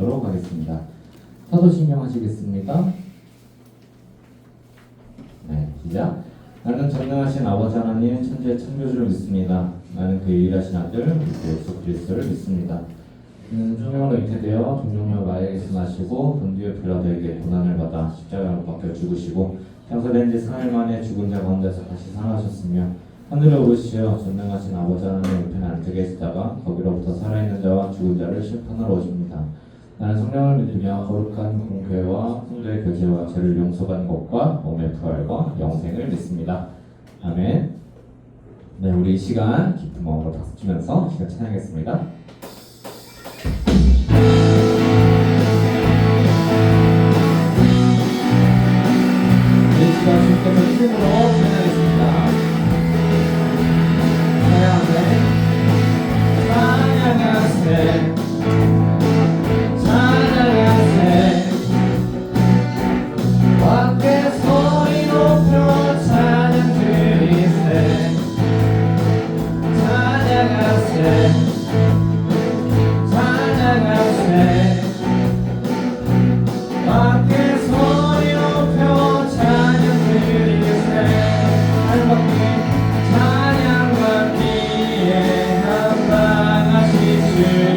하도록 하겠습니다. 사도신경 하시겠습니까? 네, 시작. 나는 전능하신 아버지 하나님 천지의 창조주를 믿습니다. 나는 그 유일하신 아들 우리 예수 그리스도를 믿습니다. 그는 성령으로 잉태되어 종종녀 마리아에게서 나시고 본디오 빌라도에게 고난을 받아 십자가에 못 박혀 죽으시고 장사된 지 3일 만에 죽은 자 가운데서 다시 살아나셨으며 하늘에 오르시어 전능하신 아버지 하나님의 우편에 앉게 계시다가 거기로부터 살아있는 자와 죽은 자를 심판하러 오십니다. 나는 성령을 믿으며 거룩한 공교회와 성도의 교제와 죄를 용서받는 것과 몸의 부활과 영생을 믿습니다. 아멘. 네, 우리 이 시간 깊은 마음으로 박수 치면서 시간 찬양하겠습니다. 우리 시간 주님께서 힘으로 찬양하겠습니다. 찬양하세 밖에 소리 높여 찬양 드리세 찬양하세 찬양하세 밖에 소리 높여 찬양 드리세 찬양 받기에 합당하신 주님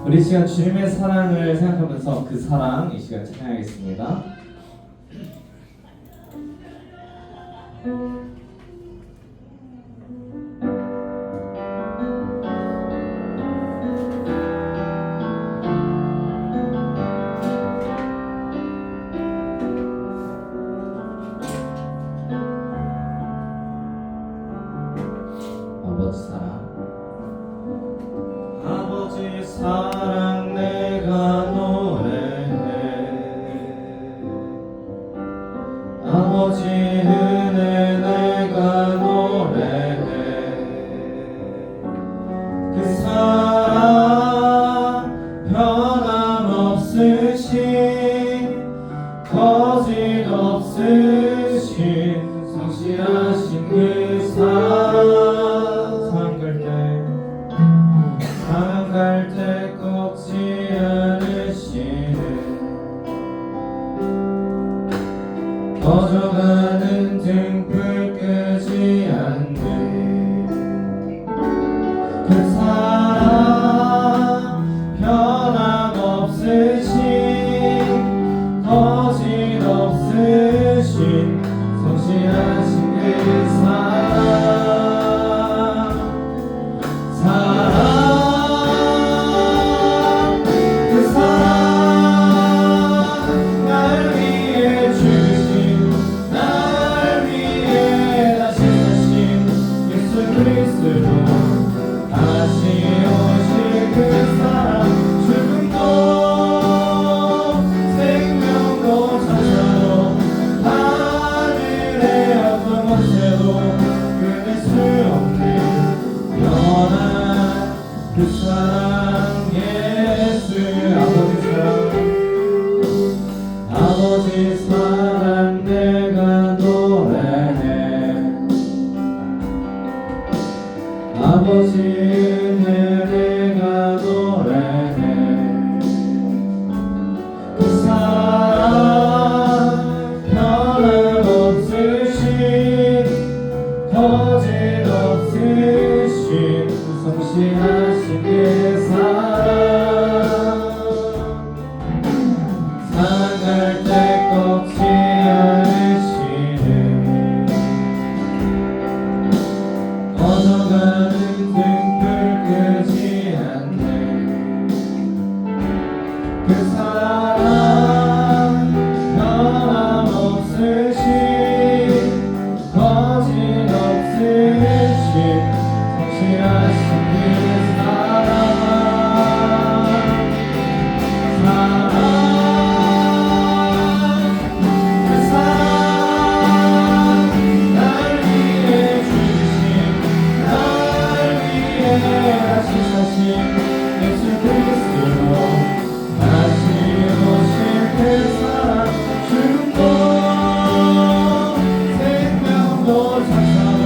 우리 시간 주님의 사랑을 생각하면서 그 사랑 이 시간 찬양하겠습니다. 아버지 사랑 아버지 사랑 내가 노래해 아버지 은혜 내가 노래해 그 사랑 변함없으신 거짓 없으신 성실하신 그 사랑 그럴 때 그 사랑 변함없으신 거짓없으신 성실하신 그 그 사랑 예수 아버지 사랑 내가 노래해 아버지 은혜 내가 노래해 그 사랑 변함없으신 거짓없으신 성실하신 그 사랑 사랑할 때 꺾지 않으시네 꺼져가는 등불 끄지 않네 그 사랑 변함없으신 거짓없으신 성실하신 그 사랑 날 위해 주신 날 위해 다시 사신 예수 그리스도 다시 오실 그 사랑 죽음도 생명도 천사도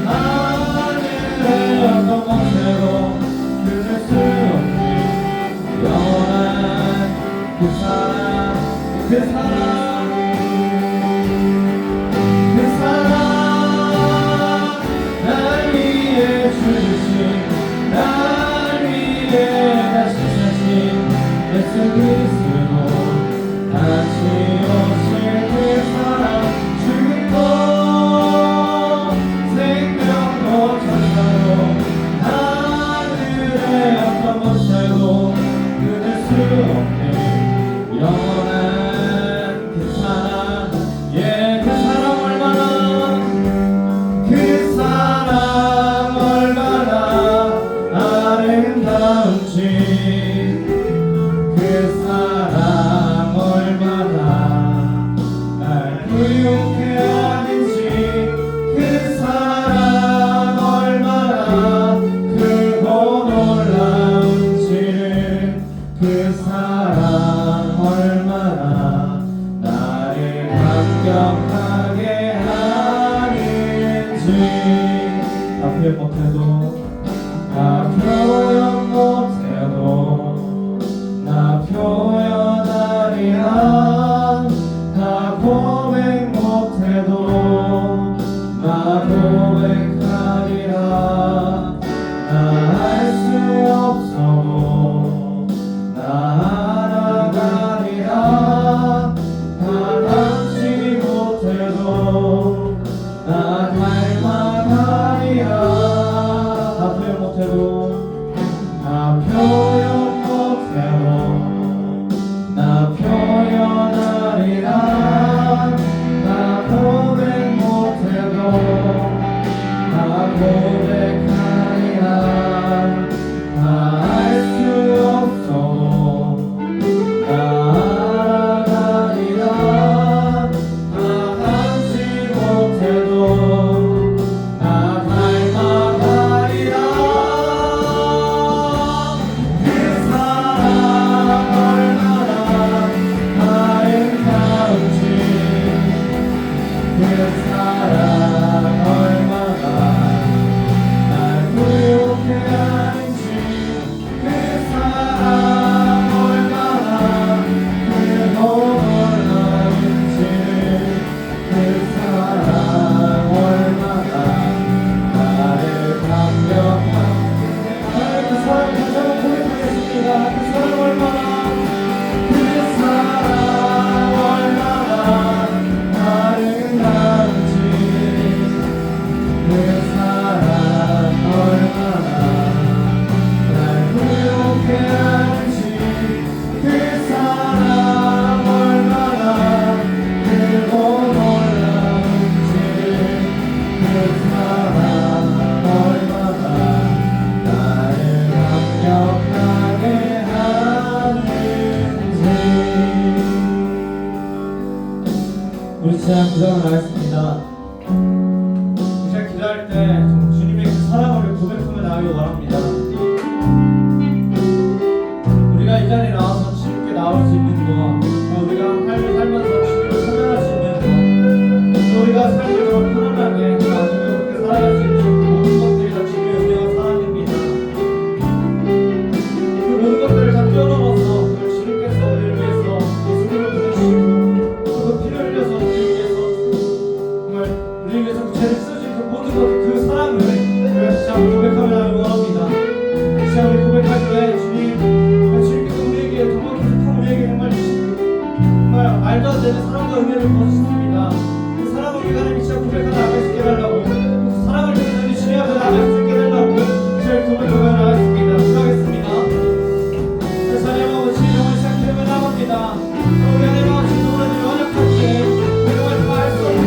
하늘의 어떤 곳에도 그릴 수 없는 영원한 그 사랑 그 사랑 그 사랑 날 위해 주신 날 위해 다시 사신 예수 그리스도 다시 오실 그 사랑 죽음도 생명도 천사도 하늘의 어떤 곳에도 끊을 수 없는 영원한 그 사랑 예 그 사랑 얼마나 그 사랑 얼마나 아름다운지 그 사랑 얼마나 날 부유케 하는지 그 사랑 얼마나 크고 놀라운지를 그 사랑 얼마나 나를 감격하게 하는지 다 표현 못해도 다 표현 못해도 나 표현하리라 다 고백 못해도 나 고백하리라 나 할 수 없어도 나 알아가리라 다 닮지 못해도 나 닮아가리라 다 표현 못해도 다 표현 못해도 나 표현하리라 다 고백 못해도 다 고백하리라 다 알 수 없어도 나 알아가리라 다 닮지 못해도 나 닮아가리라 원합니다. 우리가 이 자리에 나와서 쉽게 나올 수 있는 거, 우리가 삶을 살면서 주님을 찬양할 수 있는 거, 또 우리가 삶을 더 편안하게 나중에 그렇게 살아갈 수 있는 모든 것들이 다 주님의 은혜와 사랑입니다. 그 모든 것들을 다 뛰어넘어서 주님께서 우리를 위해서 예수님을 보내주시고 그 피를 흘려서 우리를 위해서 정말 우리를 위해서 그 죄를 씻어주신 그 모든 것, 그 사랑을 우리가 다시 한번 고백하며 나가기 원합니다. 다시 한번 고백할 때 주님께서 우리에게 정말 부족한 우리에게 정말 정말 말도 안 되는 사랑과 은혜를 부어주셨습니다. 그 사랑을 우리가 하나님 진짜 고백하며 나갈 수 있게 해달라고, 그 사랑을 통해서 우리 주님 앞에 나갈 수 있게 해달라고 저를 고백하며 나가겠습니다. 기도하겠습니다. 다시 하나님 아버지 정말 시작하며 나갑니다. 우리 하나님 아버지 너무나도 연약한데 우리가 정말 알 수 없는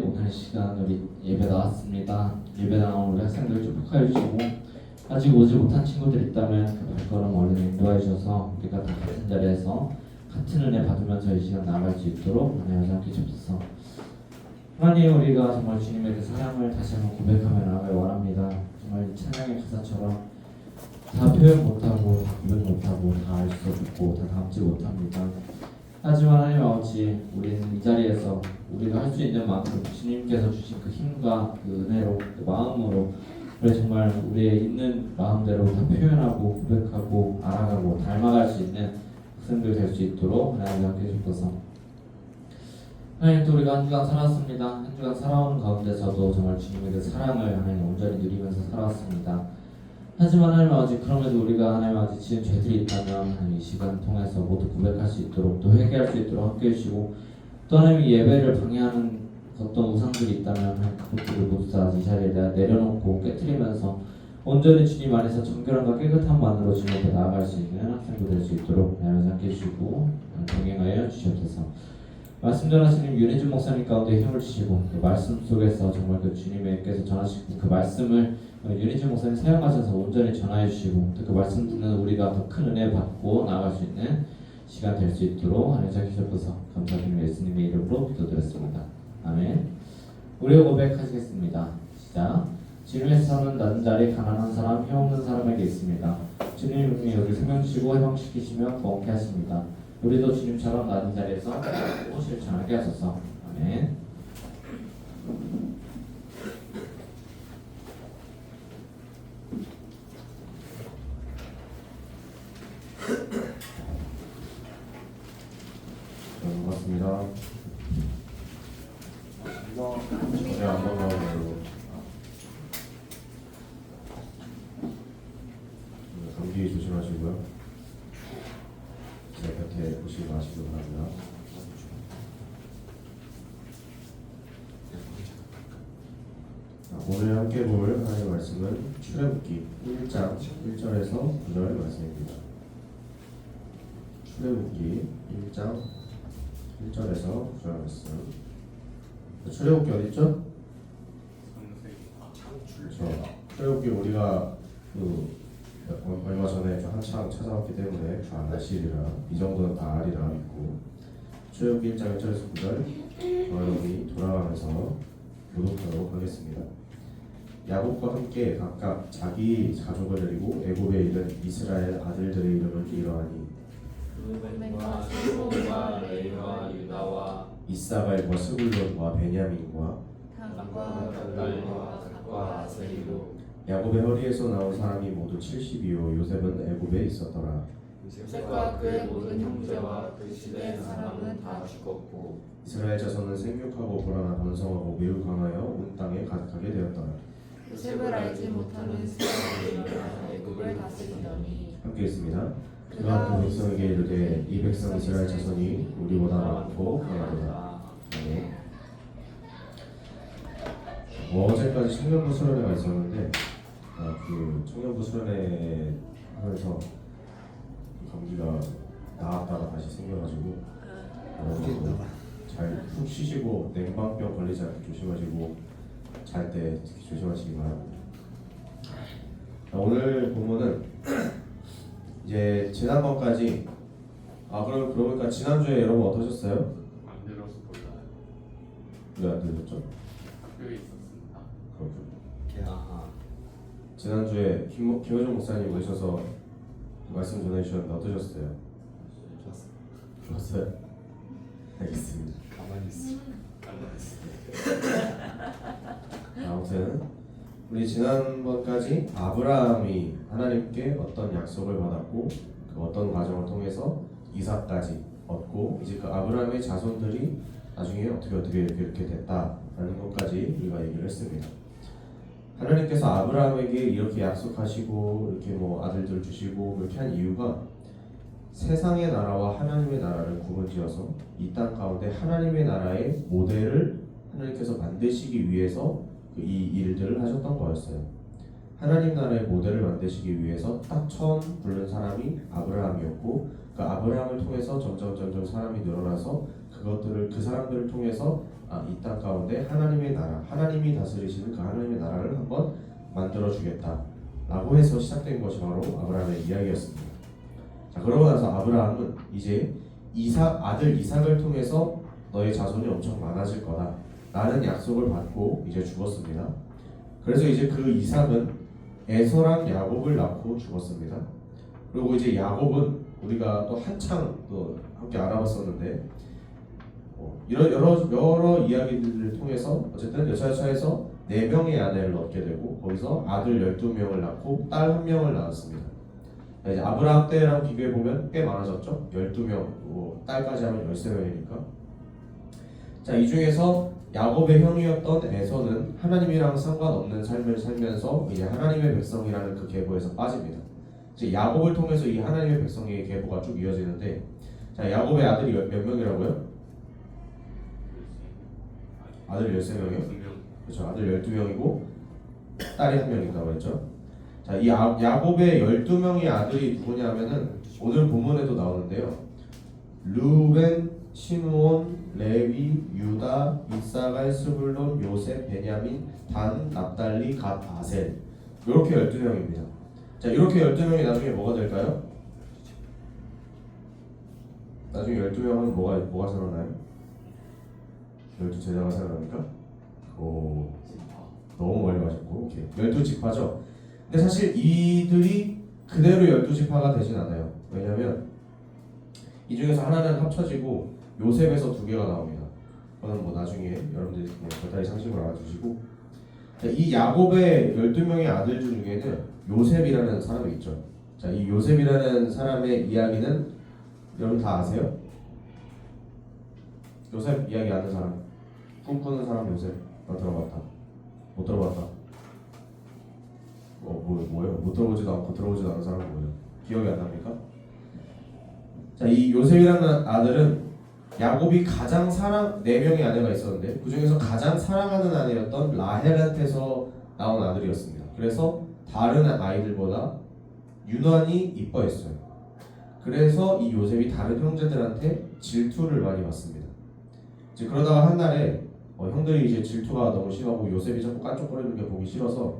오늘 시간 우리 예배 나왔습니다. 예배 나온 우리 학생들 축복하여 주시고 아직 오지 못한 친구들 있다면 그 발걸음 얼른 인도해 주셔서 우리가 다 같은 자리에서 같은 은혜 받으면서 이 시간 나아갈 수 있도록 하나님 함께 주옵소서. 하나님, 우리가 정말 주님의 그 사랑을 다시 한번 고백하며 나아가길 원합니다. 정말 찬양의 가사처럼 다 표현 못하고 다 고백 못하고 다 알 수 없고 다 담지 못합니다. 하지만 하나님 아버지, 우리는 이 자리에서 우리가 할 수 있는 만큼 주님께서 주신 그 힘과 그 은혜로, 그 마음으로 그래 정말 우리의 있는 마음대로 다 표현하고 고백하고 알아가고 닮아갈 수 있는 학생들 될 수 있도록 하나님 함께 해주셔서, 하나님 또 우리가 한 주간 살았습니다. 한 주간 살아오는 가운데서도 정말 주님의 그 사랑을 하나님 온전히 누리면서 살아왔습니다. 하지만 하나님 아버지, 그럼에도 우리가 하나님 아버지 지은 죄들이 있다면 하나님 이 시간 통해서 모두 고백할 수 있도록 또 회개할 수 있도록 함께 해주시고, 또 하나님 예배를 방해하는 어떤 우상들이 있다면 그것들을 모두 다 이 자리에 내려놓고 깨트리면서 온전히 주님 안에서 정결함과 깨끗함만으로 주님 앞에 나아갈 수 있는 학생들 될 수 있도록 하나님 함께 해주시고 동행하여 주시옵소서. 말씀 전하시는 윤혜준 목사님 가운데 힘을 주시고 그 말씀 속에서 정말 그 주님께서 전하시고 그 말씀을 윤혜준 목사님 사용하셔서 온전히 전하여 주시고 또 그 말씀 듣는 우리가 더 큰 은혜 받고 나아갈 수 있는 시간 될 수 있도록 하나님 주셔서 감사드리며 예수님의 이름으로 기도드렸습니다. 아멘. 우리 고백하시겠습니다. 시작. 주님의 사랑은 낮은 자리 가난한 사람, 힘없는 사람에게 있습니다. 주님이 우리 생명 주시고 해방시키시며 구원케 하십니다. 우리도 주님처럼 낮은 자리에서 또 실천하게 하소서. 아멘. 반갑습니다. 전혀 안 반가워요. 감기 조심하시고요. 제 곁에 오시지 마시기 바랍니다. 오늘 함께 볼 하나님의 말씀은 출애굽기 1장 1절에서 9절 말씀입니다. 출애굽기 1장 1절에서 9절 말씀. 출애굽기 어딨죠? 출애굽기 우리가 얼마 전에 한창 찾아왔기 때문에 다 아시리라, 이 정도는 다 아리라 믿고, 출애굽기 1장 1절에서 9절 여러분이 돌아가면서 교독하도록 하겠습니다. 야곱과 함께 각각 자기 가족을 데리고 애굽에 이른 이스라엘 아들들의 이름을 이러하니 르벤과 시므온과 레위와 유다와 이사갈과 스불론과 베냐민과 단과 갈과 갓과 아세리로 야곱의 허리에서 나온 사람이 모두 70이요 요셉은 애굽에 있었더라. 요셉과 그의 모든 형제와 그 시대의 사람은 다 죽었고 이스라엘 자손은 생육하고 불안하 번성하고 매우 강하여 온 땅에 가득하게 되었더라. 요셉을 알지 못하는 사람이 일어나 애굽을 다스리더니 함께 있습니다. 그가 그 백성에게 이르되 이 백성 이스라엘 자손이 우리보다 많고 강하도다. 네. 어제까지 청년부 수련회가 있었는데 그 청년부 수련회 하면서 감기가 나았다가 다시 생겨가지고 잘 푹 쉬시고 냉방병 걸리지 않게 조심하시고 잘 때 특히 조심하시기 바랍니다. 오늘 본문은 이제 지난번까지 그럼 그러니까 지난주에 여러분 어떠셨어요? 안 들어서 몰라요. 왜 안 들으셨죠? 학교에 있었습니다. 그렇군요. 지난주에 김호중 목사님 오셔서 말씀 전해주셨는데 어떠셨어요? 좋았어요? 알겠습니다. 가만히 있어. 아무튼 우리 지난번까지 아브라함이 하나님께 어떤 약속을 받았고 그 어떤 과정을 통해서 이삭까지 얻고 이제 그 아브라함의 자손들이 나중에 어떻게 이렇게 됐다라는 것까지 우리가 얘기를 했습니다. 하나님께서 아브라함에게 이렇게 약속하시고 이렇게 뭐 아들들 주시고 그렇게 한 이유가 세상의 나라와 하나님의 나라를 구분지어서 이 땅 가운데 하나님의 나라의 모델을 하나님께서 만드시기 위해서 이 일들을 하셨던 거였어요. 하나님 나라의 모델을 만드시기 위해서 딱 처음 부른 사람이 아브라함이었고 그 아브라함을 통해서 점점 사람이 늘어나서 그 사람들을 통해서 이 땅 가운데 하나님의 나라, 하나님이 다스리시는 그 하나님의 나라를 한번 만들어 주겠다라고 해서 시작된 것이 바로 아브라함의 이야기였습니다. 자, 그러고 나서 아브라함은 이제 아들 이삭을 통해서 너의 자손이 엄청 많아질 거다 라는 약속을 받고 이제 죽었습니다. 그래서 이제 그 이삭은 에서랑 야곱을 낳고 죽었습니다. 그리고 이제 야곱은 우리가 또 한창 또 함께 알아봤었는데 여러 이야기들을 통해서 어쨌든 여차여차해서 4명의 아내를 얻게 되고 거기서 아들 12명을 낳고 딸 1명을 낳았습니다. 이제 아브라함 때랑 비교해 보면 꽤 많아졌죠. 12명, 딸까지 하면 13명이니까. 자, 이 중에서 야곱의 형이었던 에서는 하나님이랑 상관없는 삶을 살면서 이제 하나님의 백성이라는 그 계보에서 빠집니다. 이제 야곱을 통해서 이 하나님의 백성의 계보가 쭉 이어지는데, 자, 야곱의 아들이 몇 명이라고요? 아들 13명이요? 그렇죠. 아들 12명이고 딸이 1명이라고 했죠. 자, 이 야곱의 12명의 아들이 누구냐면은 오늘 본문에도 나오는데요. 르우벤, 시므온, 레위, 유다, 이사갈, 스불론, 요셉, 베냐민, 단, 납달리, 갓, 아셀 이렇게 12명입니다. 자, 이렇게 12명이 나중에 뭐가 될까요? 나중에 12명은 뭐가 살아나요? 12제자가 살아납니까? 오, 너무 멀리 가셨고, 오케이. 12지파죠. 근데 사실 이들이 그대로 12지파가 되진 않아요. 왜냐면 이 중에서 하나는 합쳐지고 요셉에서 2개가 나옵니다. 그거는 뭐 나중에 여러분들이 별다리 상식으로 알아두시고, 이 야곱의 12명의 아들 중에는 요셉이라는 사람이 있죠. 자, 이 요셉이라는 사람의 이야기는 여러분 다 아세요? 요셉 이야기 아는 사람, 꿈꾸는 사람 요셉 들어봤다. 못 들어봤다. 뭐예요? 못 들어보지도 않고 들어보지도 않은 사람은 뭐죠? 기억이 안 납니까? 자, 이 요셉이라는 아들은 야곱이 가장 4명의 아내가 있었는데 그 중에서 가장 사랑하는 아내였던 라헬한테서 나온 아들이었습니다. 그래서 다른 아이들보다 유난히 이뻐했어요. 그래서 이 요셉이 다른 형제들한테 질투를 많이 받습니다. 이제 그러다가 한 날에 형들이 이제 질투가 너무 심하고 요셉이 자꾸 깐족거리는 게 보기 싫어서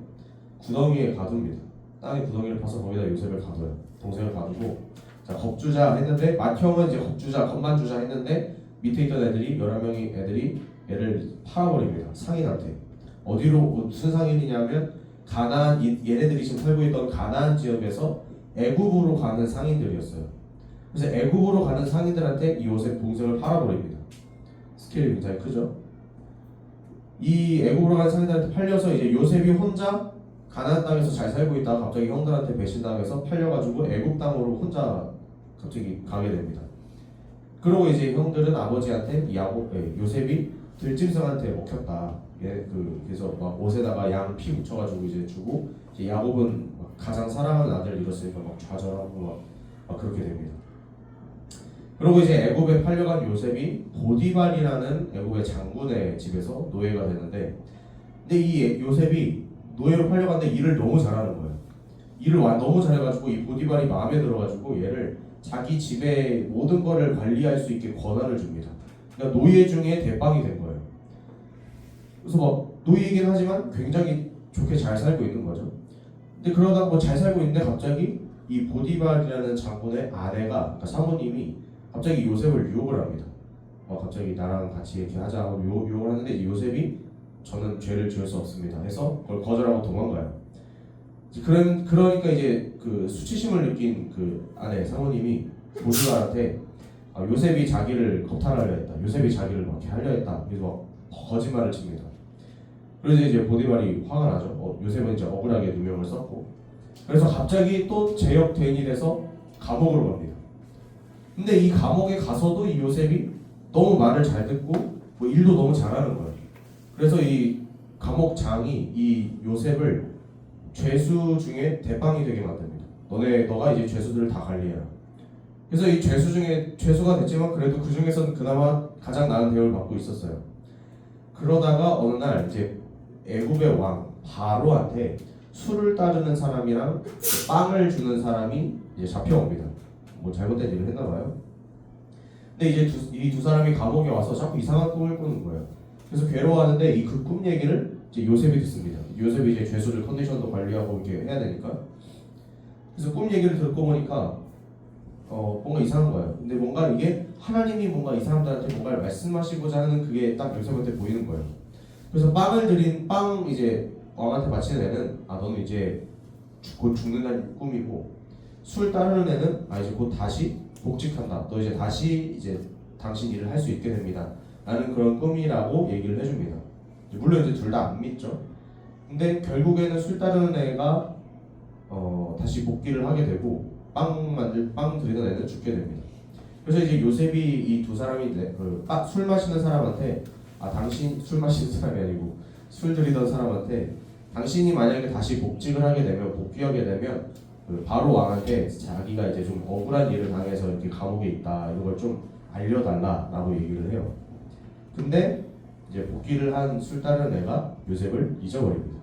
구덩이에 가둡니다. 땅에 구덩이를 파서 거기다 요셉을 가둬요. 동생을 가두고, 자, 겁주자 했는데 맏형은 이제 겁만주자 했는데 밑에 있던 애들이 11명의 애들이 얘를 팔아버립니다. 상인한테. 어디로, 무슨 상인이냐면 가나안, 얘네들이 지금 살고 있던 가나안 지역에서 애굽으로 가는 상인들이었어요. 그래서 애굽으로 가는 상인들한테 이 요셉 동생을 팔아버립니다. 스케일이 굉장히 크죠. 이 애굽으로 가는 상인들한테 팔려서 이제 요셉이 혼자 가나안 땅에서 잘 살고 있다가 갑자기 형들한테 배신당해서 팔려가지고 애굽 땅으로 혼자 갑자기 가게 됩니다. 그리고 이제 형들은 아버지한테 요셉이 들짐승한테 먹혔다. 그래서 막 옷에다가 양 피 묻혀가지고 이제 주고, 이제 야곱은 가장 사랑하는 아들을 잃었으니까 막 좌절하고 막 그렇게 됩니다. 그리고 이제 애굽에 팔려간 요셉이 보디발이라는 애굽의 장군의 집에서 노예가 되는데, 근데 이 요셉이 노예로 팔려갔는데 일을 너무 잘하는 거예요. 일을 너무 잘해가지고 이 보디발이 마음에 들어가지고 얘를 자기 집의 모든 거를 관리할 수 있게 권한을 줍니다. 그러니까 노예 중에 대빵이 된 거예요. 그래서 뭐 노예이긴 하지만 굉장히 좋게 잘 살고 있는 거죠. 근데 그러다 뭐 잘 살고 있는데 갑자기 이 보디발이라는 장군의 아내가, 그러니까 사모님이 갑자기 요셉을 유혹을 합니다. 갑자기 나랑 같이 이렇게 하자고 유혹을 하는데 이 요셉이 저는 죄를 지을 수 없습니다 해서 그걸 거절하고 도망가요. 그러니까 이제 그 수치심을 느낀 그 아내 사모님이 보디발한테 요셉이 자기를 겁탈하려 했다, 요셉이 자기를 막 이렇게 하려 했다, 그래서 막 거짓말을 칩니다. 그래서 이제 보디발이 화가 나죠. 요셉은 이제 억울하게 누명을 썼고, 그래서 갑자기 또 제역 대인이 돼서 감옥으로 갑니다. 근데 이 감옥에 가서도 이 요셉이 너무 말을 잘 듣고 뭐 일도 너무 잘하는 거예요. 그래서 이 감옥장이 이 요셉을 죄수 중에 대빵이 되게 만듭니다. 너가 이제 죄수들을 다 관리해라. 그래서 이 죄수 중에 죄수가 됐지만 그래도 그 중에서는 그나마 가장 나은 대우를 받고 있었어요. 그러다가 어느 날 이제 애굽의 왕 바로한테 술을 따르는 사람이랑 빵을 주는 사람이 이제 잡혀옵니다. 뭐 잘못된 일을 했나봐요. 근데 이제 이 두 사람이 감옥에 와서 자꾸 이상한 꿈을 꾸는 거예요. 그래서 괴로워하는데 이 그 꿈 얘기를 이제 요셉이 듣습니다. 요셉이 이제 죄수들 컨디션도 관리하고 이렇게 해야 되니까. 그래서 꿈 얘기를 듣고 보니까 뭔가 이상한 거예요. 근데 뭔가 이게 하나님이 뭔가 이 사람들한테 뭔가를 말씀하시고자 하는 그게 딱 요셉한테 보이는 거예요. 그래서 빵을 드린 빵 이제 왕한테 바치는 애는 너는 이제 곧 죽는다는 꿈이고, 술 따르는 애는 이제 곧 다시 복직한다, 너 이제 다시 이제 당신 일을 할 수 있게 됩니다 라는 그런 꿈이라고 얘기를 해줍니다. 물론 이제 둘 다 안 믿죠. 근데 결국에는 술 따르는 애가 다시 복귀를 하게 되고 빵 드리던 애는 죽게 됩니다. 그래서 이제 요셉이 이 두 사람이 술 마시는 사람한테 당신 술 마시는 사람이 아니고 술 드리던 사람한테 당신이 만약에 다시 복직을 하게 되면 복귀하게 되면 바로 왕한테 자기가 이제 좀 억울한 일을 당해서 이렇게 감옥에 있다 이런 걸 좀 알려달라라고 얘기를 해요. 근데 이제 복귀를 한 술 따르는 애가 요셉을 잊어버립니다.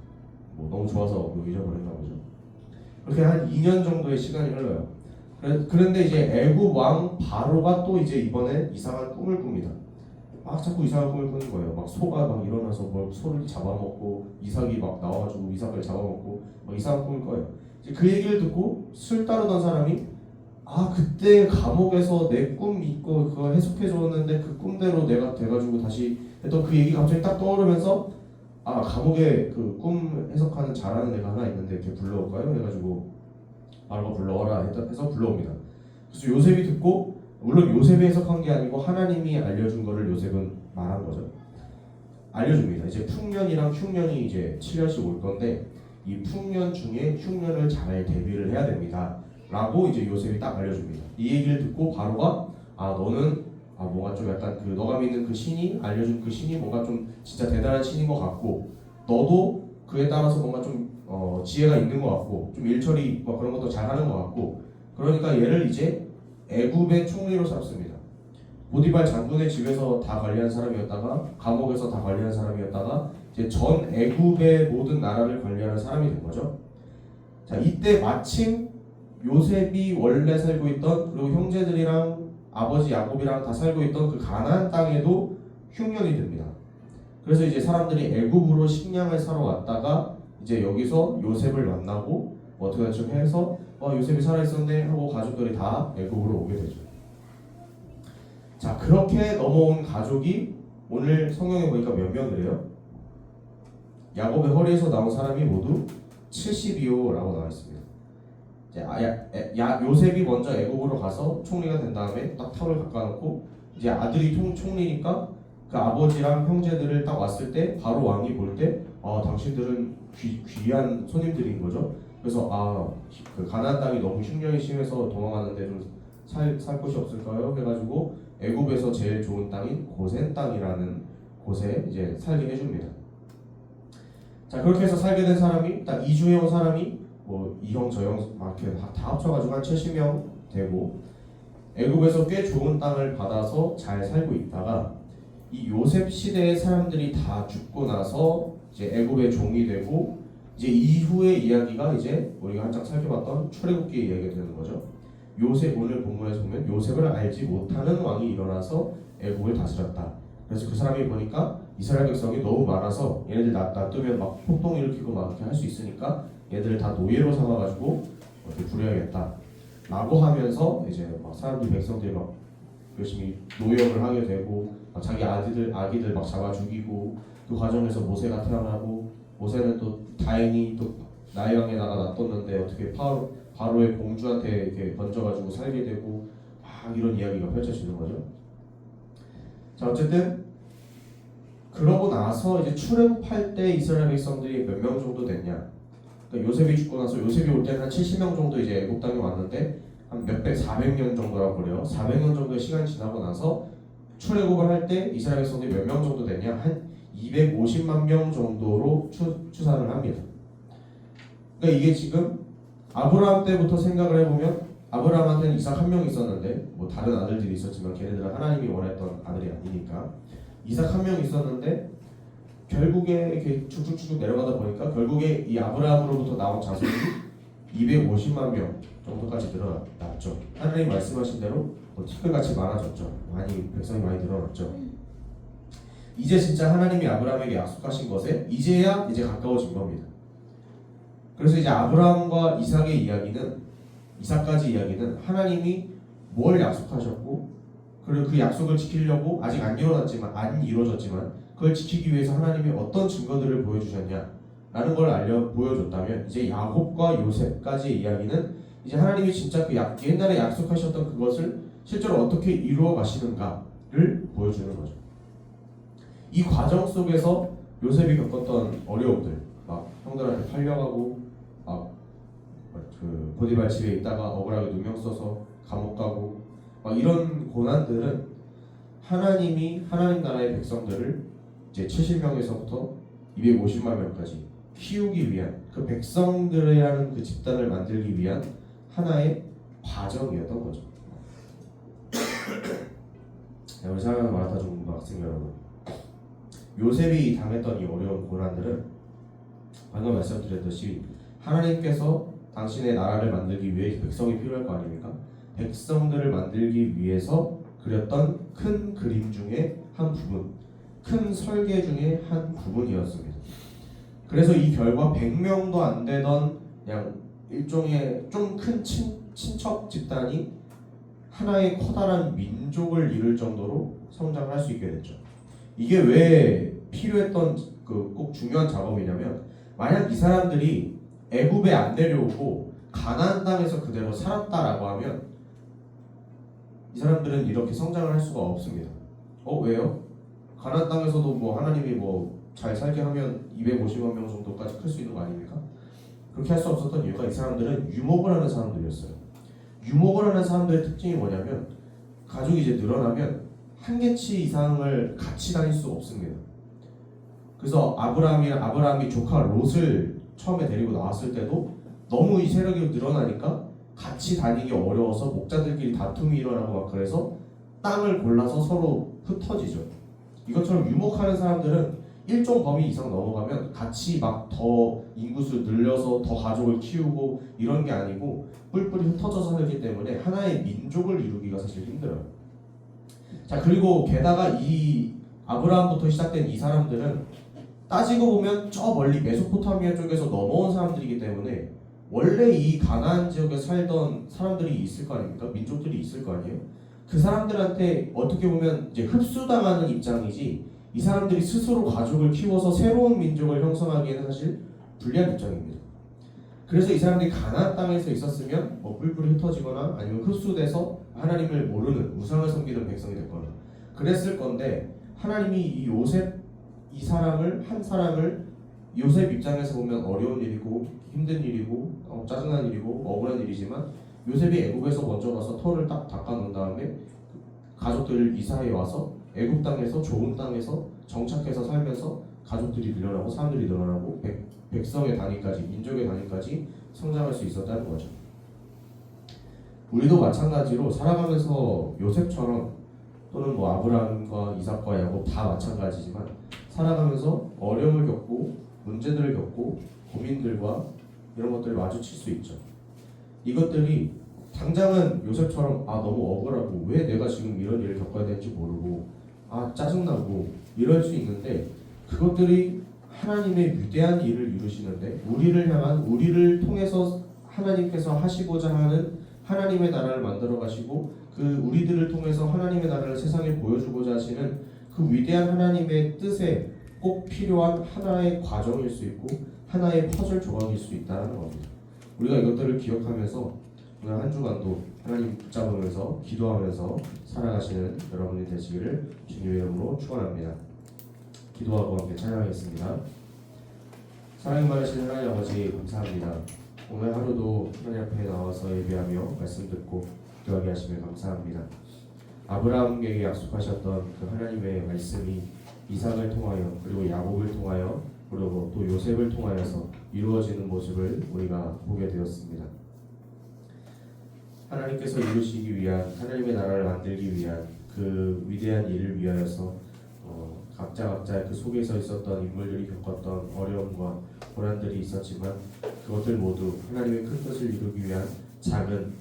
뭐 너무 좋아서 뭐 잊어버렸나 보죠. 그렇게 한 2년 정도의 시간이 흘러요. 그런데 이제 애굽 왕 바로가 또 이제 이번에 이상한 꿈을 꿉니다. 자꾸 이상한 꿈을 꾸는 거예요. 막 소가 막 일어나서 뭘 소를 잡아먹고 이삭이 막 나와가지고 이삭을 잡아먹고 막 이상한 꿈을 꿔요. 이제 그 얘기를 듣고 술 따르던 사람이 그때 감옥에서 내 꿈 있고 그거 해석해 줬는데 그 꿈대로 내가 돼가지고 다시 했던 그 얘기 갑자기 딱 떠오르면서 감옥에 그 꿈 해석하는 잘하는 애가 하나 있는데 걔 불러올까요? 해가지고 바로가 불러와라 해서 불러옵니다. 그래서 요셉이 듣고, 물론 요셉이 해석한 게 아니고 하나님이 알려준 거를 요셉은 말한 거죠. 알려줍니다. 이제 풍년이랑 흉년이 이제 7년씩 올 건데 이 풍년 중에 흉년을 잘 대비를 해야 됩니다 라고 이제 요셉이 딱 알려줍니다. 이 얘기를 듣고 바로가 너는 뭔가 좀 약간 너가 믿는 그 신이 알려준 그 신이 뭔가 좀 진짜 대단한 신인 것 같고, 너도 그에 따라서 뭔가 좀 지혜가 있는 것 같고 좀 일처리 뭐 그런 것도 잘하는 것 같고, 그러니까 얘를 이제 애굽의 총리로 삼습니다. 보디발 장군의 집에서 다 관리한 사람이었다가 감옥에서 다 관리한 사람이었다가 이제 전 애굽의 모든 나라를 관리하는 사람이 된 거죠. 자, 이때 마침 요셉이 원래 살고 있던, 그리고 형제들이랑 아버지 야곱이랑 다 살고 있던 그 가나안 땅에도 흉년이 됩니다. 그래서 이제 사람들이 애굽으로 식량을 사러 왔다가 이제 여기서 요셉을 만나고 어떻게 좀 해서 요셉이 살아있었네 하고 가족들이 다 애굽으로 오게 되죠. 자, 그렇게 넘어온 가족이 오늘 성경에 보니까 몇 명이래요? 야곱의 허리에서 나온 사람이 모두 70이요라고 나와 있습니다. 요셉이 먼저 애굽으로 가서 총리가 된 다음에 딱 탑을 깎아놓고 이제 아들이 총리니까 그 아버지랑 형제들을 딱 왔을 때 바로 왕이 볼 때 당신들은 귀한 손님들인 거죠. 그래서 그 가나안 땅이 너무 흉년이 심해서 도망가는데 좀 살 곳이 없을까요? 해가지고 애굽에서 제일 좋은 땅인 고센 땅이라는 곳에 이제 살게 해줍니다. 자, 그렇게 해서 살게 된 사람이 딱 이주해온 사람이 뭐 이형 저형 막 이렇게 다 합쳐가지고 한 70명 되고 애굽에서 꽤 좋은 땅을 받아서 잘 살고 있다가 이 요셉 시대의 사람들이 다 죽고 나서 이제 애굽의 종이 되고 이제 이후의 이야기가 이제 우리가 한창 살펴봤던 출애굽기의 이야기가 되는 거죠. 요셉 오늘 본문에서 보면 요셉을 알지 못하는 왕이 일어나서 애굽을 다스렸다. 그래서 그 사람이 보니까 이스라엘 백성이 너무 많아서 얘네들 놔두면 막 폭동 일으키고 막 이렇게 할 수 있으니까 얘들을 다 노예로 삼아가지고 어떻게 부려야겠다 라고 하면서 이제 막 사람들 백성들이 막 열심히 노역을 하게 되고 막 자기 아기들 막 잡아 죽이고 그 과정에서 모세가 태어나고 모세는 또 다행히 또 나일강에다가 놔뒀는데 어떻게 바로의 공주한테 이렇게 던져가지고 살게 되고 막 이런 이야기가 펼쳐지는 거죠. 자 어쨌든 그러고 나서 이제 출애굽할 때 이스라엘 백성들이 몇 명 정도 됐냐? 그러니까 요셉이 죽고 나서 요셉이 올 때는 한 70명 정도 이제 애굽 땅에 왔는데 한 몇백 400년 정도라고 그래요. 400년 정도의 시간이 지나고 나서 출애굽을 할 때 이스라엘 백성들이 몇 명 정도 됐냐? 한 250만 명 정도로 추산을 합니다. 그러니까 이게 지금 아브라함 때부터 생각을 해보면 아브라함한테는 이삭 한 명 있었는데 뭐 다른 아들들이 있었지만 걔네들은 하나님이 원했던 아들이 아니니까 이삭 한 명 있었는데 결국에 이렇게 쭉쭉쭉 내려가다 보니까 결국에 이 아브라함으로부터 나온 자손이 250만 명 정도까지 늘어났죠. 하나님 말씀하신 대로 뭐 티끌같이 많아졌죠. 백성이 많이 늘어났죠. 이제 진짜 하나님이 아브라함에게 약속하신 것에 이제야 이제 가까워진 겁니다. 그래서 이제 아브라함과 이삭까지 이야기는 하나님이 뭘 약속하셨고 그리고 그 약속을 지키려고 아직 안 이루어졌지만 그걸 지키기 위해서 하나님이 어떤 증거들을 보여주셨냐라는 걸 보여줬다면 이제 야곱과 요셉까지의 이야기는 이제 하나님이 진짜 그 옛날에 약속하셨던 그것을 실제로 어떻게 이루어 가시는가를 보여주는 거죠. 이 과정 속에서 요셉이 겪었던 어려움들, 막 형들한테 팔려가고, 막 그 보디발 집에 있다가 억울하게 누명 써서 감옥 가고, 막 이런 고난들은 하나님이 하나님 나라의 백성들을 이제 70명에서부터 250만 명까지 키우기 위한 그 백성들이라는 그 집단을 만들기 위한 하나의 과정이었던 거죠. 우리 사랑하는 마라타 중공부 학생 여러분, 요셉이 당했던 이 어려운 고난들은 방금 말씀드렸듯이 하나님께서 당신의 나라를 만들기 위해 백성이 필요할 거 아닙니까? 백성들을 만들기 위해서 그렸던 큰 그림 중에 한 부분, 큰 설계 중에 한 부분이었습니다. 그래서 이 결과 100명도 안 되던 그냥 일종의 좀 큰 친척 집단이 하나의 커다란 민족을 이룰 정도로 성장할 수 있게 됐죠. 이게 왜 필요했던 그 꼭 중요한 작업이냐면, 만약 이 사람들이 애굽에 안 내려오고 가나안 땅에서 그대로 살았다라고 하면 이 사람들은 이렇게 성장을 할 수가 없습니다. 왜요? 가나안 땅에서도 뭐 하나님이 뭐 잘 살게 하면 250만 명 정도까지 클 수 있는 거 아닙니까? 그렇게 할 수 없었던 이유가 이 사람들은 유목을 하는 사람들이었어요. 유목을 하는 사람들의 특징이 뭐냐면, 가족이 이제 늘어나면 한 개치 이상을 같이 다닐 수가 없습니다. 그래서 아브라함이 조카 롯을 처음에 데리고 나왔을 때도 너무 이 세력이 늘어나니까 같이 다니기 어려워서 목자들끼리 다툼이 일어나고 막 그래서 땅을 골라서 서로 흩어지죠. 이것처럼 유목하는 사람들은 일정 범위 이상 넘어가면 같이 막 더 인구수 늘려서 더 가족을 키우고 이런 게 아니고 뿔뿔이 흩어져서 살기 때문에 하나의 민족을 이루기가 사실 힘들어요. 자, 그리고 게다가 이 아브라함부터 시작된 이 사람들은 따지고 보면 저 멀리 메소포타미아 쪽에서 넘어온 사람들이기 때문에 원래 이 가나안 지역에 살던 사람들이 있을 거 아닙니까? 민족들이 있을 거 아니에요? 그 사람들한테 어떻게 보면 이제 흡수당하는 입장이지, 이 사람들이 스스로 가족을 키워서 새로운 민족을 형성하기에는 사실 불리한 입장입니다. 그래서 이 사람들이 가나안 땅에서 있었으면 뿔뿔이 흩어지거나 아니면 흡수돼서 하나님을 모르는 우상을 섬기는 백성이 됐거나 그랬을 건데, 하나님이 이 요셉 한 사람을 요셉 입장에서 보면 어려운 일이고 힘든 일이고 짜증난 일이고 억울한 일이지만, 요셉이 애굽에서 먼저 가서 터를 딱 닦아놓은 다음에 가족들을 이사해 와서 애굽 땅에서 좋은 땅에서 정착해서 살면서 가족들이 늘어나고 사람들이 늘어나고 백성의 단위까지, 민족의 단위까지 성장할 수 있었다는 거죠. 우리도 마찬가지로 살아가면서 요셉처럼 또는 뭐 아브라함과 이삭과 야곱 다 마찬가지지만 살아가면서 어려움을 겪고 문제들을 겪고 고민들과 이런 것들을 마주칠 수 있죠. 이것들이 당장은 요셉처럼 너무 억울하고 왜 내가 지금 이런 일을 겪어야 되는지 모르고 짜증나고 이럴 수 있는데 그것들이 하나님의 위대한 일을 이루시는데 우리를 향한 우리를 통해서 하나님께서 하시고자 하는 하나님의 나라를 만들어 가시고 그 우리들을 통해서 하나님의 나라를 세상에 보여주고자 하시는 그 위대한 하나님의 뜻에 꼭 필요한 하나의 과정일 수 있고 하나의 퍼즐 조각일 수 있다는 겁니다. 우리가 이것들을 기억하면서 오늘 한 주간도 하나님 붙잡으면서 기도하면서 살아가시는 여러분이 되시기를 주님의 이름으로 축원합니다. 기도하고 함께 찬양하겠습니다. 사랑이 많으신 하나님 아버지 감사합니다. 오늘 하루도 하나님 앞에 나와서 예배하며 말씀 듣고 기도하게 하시며 감사합니다. 아브라함에게 약속하셨던 그 하나님의 말씀이 이삭을 통하여 그리고 야곱을 통하여 그리고 또 요셉을 통하여서 이루어지는 모습을 우리가 보게 되었습니다. 하나님께서 이루시기 위한 하나님의 나라를 만들기 위한 그 위대한 일을 위하여서 각자의 그 속에서 있었던 인물들이 겪었던 어려움과 고난들이 있었지만 그것들 모두 하나님의 큰 뜻을 이루기 위한 작은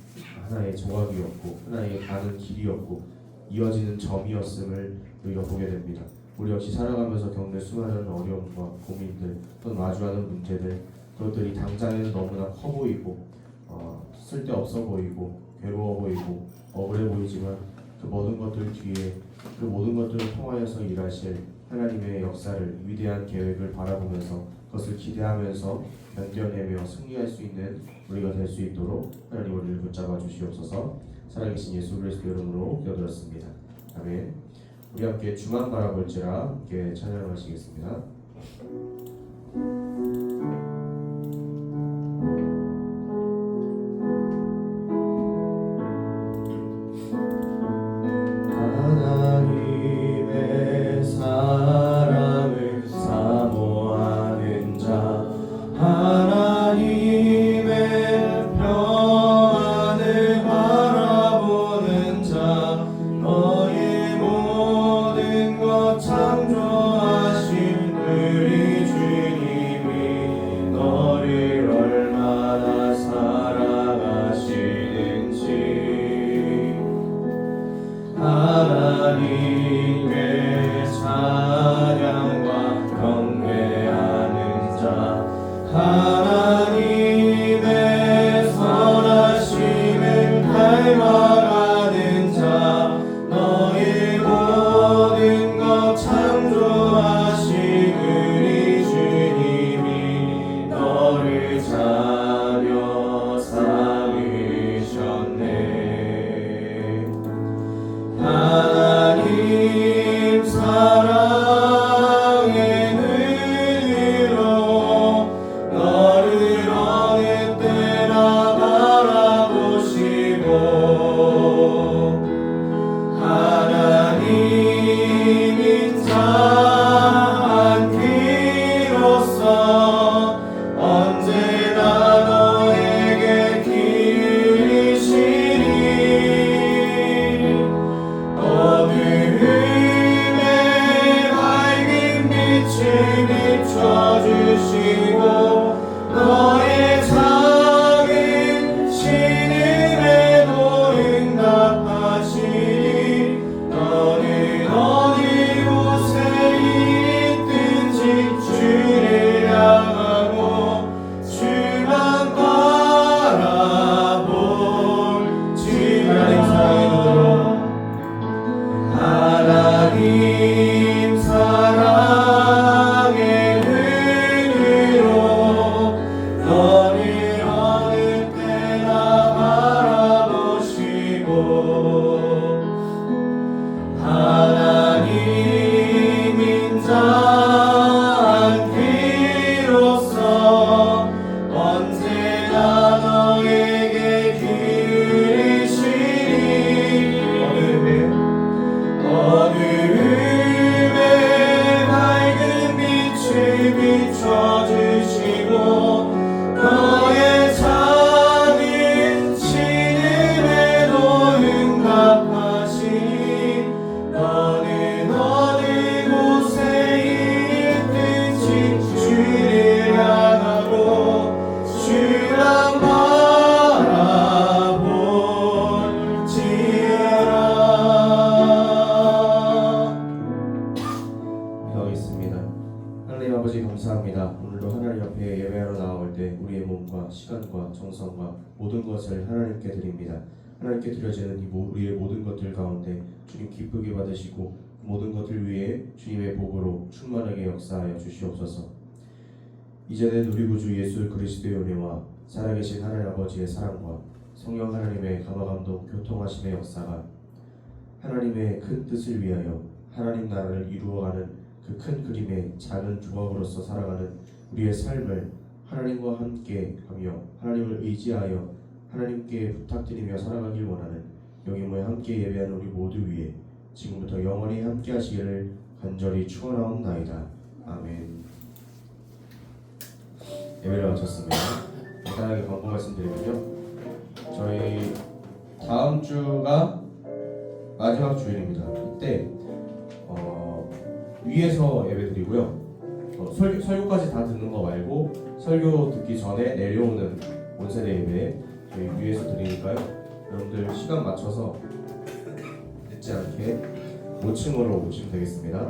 하나의 조각이었고 하나의 가는 길이었고 이어지는 점이었음을 우리가 보게 됩니다. 우리 역시 살아가면서 겪는 수많은 어려움과 고민들 또는 마주하는 문제들 그것들이 당장에는 너무나 커 보이고 쓸데없어 보이고 괴로워 보이고 억울해 보이지만 그 모든 것들 뒤에 그 모든 것들을 통하여서 일하실 하나님의 역사를 위대한 계획을 바라보면서 그것을 기대하면서 견뎌내며 승리할 수 있는 우리가 될 수 있도록 하나님 우리를 붙잡아 주시옵소서. 살아계신 예수 그리스도 이름으로 기도드렸습니다. 아멘. 우리 함께 주만 바라볼지라 함께 찬양하시겠습니다. 하나님의 사랑을 사모하는 자 하나님의 평안을 바라보는 자 너의 모든 것 창조하신 우리 주님이 너를 얼마나 사랑하시는지 하나님의 찬양과 경배하는 자 하나님의 선하심을 닮아가는 자 너의 모든 것 창조하신 우리 주님이 너를 자녀 삼으셨네. 하나님 사랑의 눈으로 너를 어느 때나 바라보시고 하나님인 자 않기로써 언제나 너에게 기울이시니 어두움에 밝은 빛을 비춰주시고 너의 작은 신음에도 응답하시니 너는 어디 곳에 있든지 주를 향하고 주만 바라볼지 하나님 사랑의 눈으로 너를 어느 때나 바라보시고 하나님인 자 않기로써 언제나 너에게 기울이시니 어두움에 밝은 빛을 비춰주시고 너의 작은 신음에 마음과 시간과 정성과 모든 것을 하나님께 드립니다. 하나님께 드려지는 우리의 모든 것들 가운데 주님 기쁘게 받으시고 모든 것을 위해 주님의 복으로 충만하게 역사하여 주시옵소서. 이제는 우리 구주 예수 그리스도의 은혜와 살아계신 하나님 아버지의 사랑과 성령 하나님의 감화감동 교통하심의 역사가 하나님의 큰 뜻을 위하여 하나님 나라를 이루어가는 그 큰 그림의 작은 조각으로서 살아가는 우리의 삶을 하나님과 함께 하며 하나님을 의지하여 하나님께 부탁드리며 살아가길 원하는 여기 모여 함께 예배하는 우리 모두 위에 지금부터 영원히 함께 하시기를 간절히 축원하옵나이다. 아멘. 예배를 마쳤습니다. 간단하게 광고 말씀드리면요, 저희 다음 주가 마지막 주일입니다. 이때 위에서 예배드리고요. 설교까지 다 듣는 거 말고 설교 듣기 전에 내려오는 온세대 예배 저희 위에서 드리니까요. 여러분들 시간 맞춰서 늦지 않게 5층으로 오시면 되겠습니다.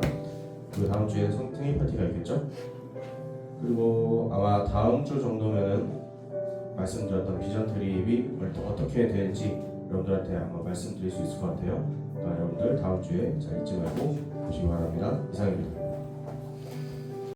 그리고 다음 주에 생일 파티가 있겠죠? 그리고 아마 다음 주 정도면은 말씀드렸던 비전 트립이 어떻게 될지 여러분들한테 아마 말씀드릴 수 있을 것 같아요. 그러니까 여러분들 다음 주에 잘 잊지 말고 보시기 바랍니다. 이상입니다.